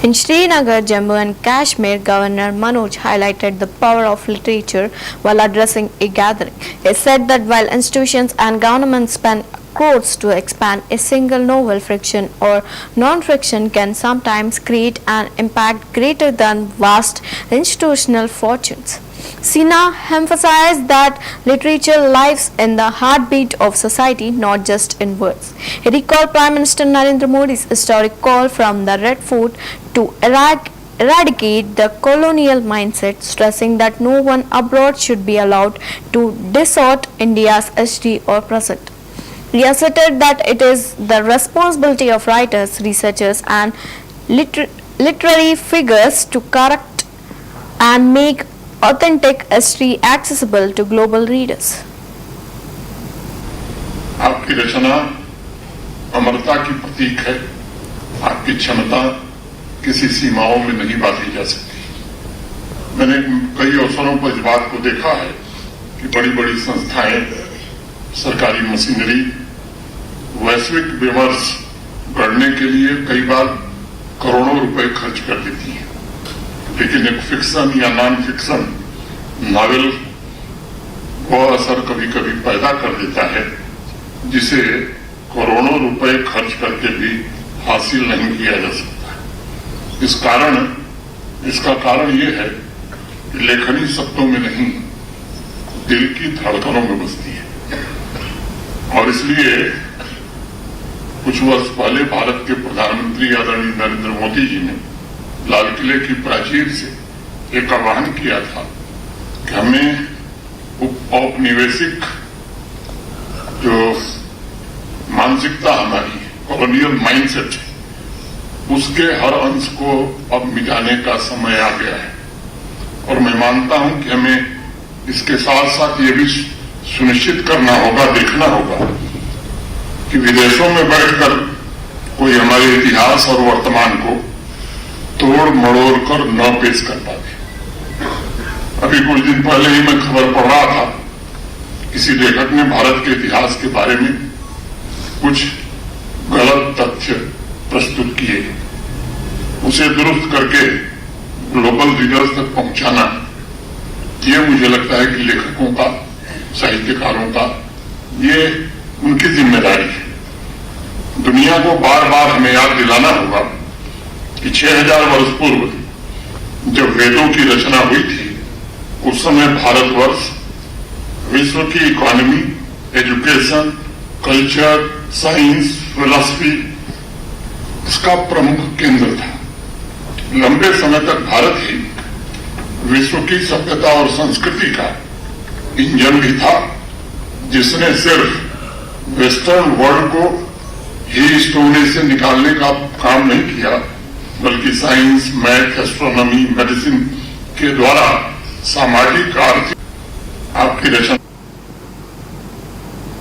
In Srinagar, Jammu and Kashmir, Governor Manoj highlighted the power of literature while addressing a gathering. He said that while institutions and governments spend crores to expand, a single novel, fiction or non-fiction, can sometimes create an impact greater than vast institutional fortunes. Sina emphasized that literature lives in the heartbeat of society, not just in words. He recalled Prime Minister Narendra Modi's historic call from the Red Fort to eradicate the colonial mindset, stressing that no one abroad should be allowed to distort India's history or present. He asserted that it is the responsibility of writers, researchers and literary figures to correct and make authentic history accessible to global readers. आपकी रचना अमरता की प्रतीक है। आपकी क्षमता किसी सीमाओं में नहीं बांधी जा सकती। मैंने कई अवसरों पर इस बात को देखा है कि बड़ी बड़ी संस्थाएं, सरकारी मशीनरी वैश्विक विमर्श गढ़ने के लिए कई बार करोड़ों रुपए खर्च कर देती हैं, लेकिन एक फिक्शन या नॉन फिक्शन नॉवेल वो असर कभी कभी पैदा कर देता है जिसे करोड़ों रुपए खर्च करके भी हासिल नहीं किया जा सकता। इसका कारण ये है कि लेखनी शब्दों में नहीं, दिल की धड़कनों में बसती है। और इसलिए कुछ वर्ष पहले भारत के प्रधानमंत्री आदरणीय नरेंद्र मोदी जी ने लाल किले की प्राचीर से एक आह्वान किया था कि हमें औपनिवेशिक जो मानसिकता हमारी कॉलोनियल माइंडसेट है, उसके हर अंश को अब मिटाने का समय आ गया है। और मैं मानता हूं कि हमें इसके साथ साथ ये भी सुनिश्चित करना होगा, देखना होगा कि विदेशों में बैठकर कोई हमारे इतिहास और वर्तमान को तोड़ मड़ोड़ कर न पेश कर पाते। अभी कुछ दिन पहले ही मैं खबर पढ़ रहा था, किसी लेखक ने भारत के इतिहास के बारे में कुछ गलत तथ्य प्रस्तुत किए, उसे दुरुस्त करके ग्लोबल रीडर्स तक पहुंचाना, ये मुझे लगता है कि लेखकों का, साहित्यकारों का ये उनकी जिम्मेदारी है। दुनिया को बार बार हमें याद दिलाना होगा कि 6000 वर्ष पूर्व जब वेदों की रचना हुई थी, उस समय भारतवर्ष विश्व की economy, education, culture, science, philosophy इसका प्रमुख केंद्र था। लंबे समय तक भारत ही विश्व की सभ्यता और संस्कृति का इंजन भी था, जिसने सिर्फ वेस्टर्न वर्ल्ड को ही इस टोने से निकालने का काम नहीं किया, बल्कि साइंस, मैथ, एस्ट्रोनॉमी, मेडिसिन के द्वारा सामाजिक, आर्थिक आपकी रचना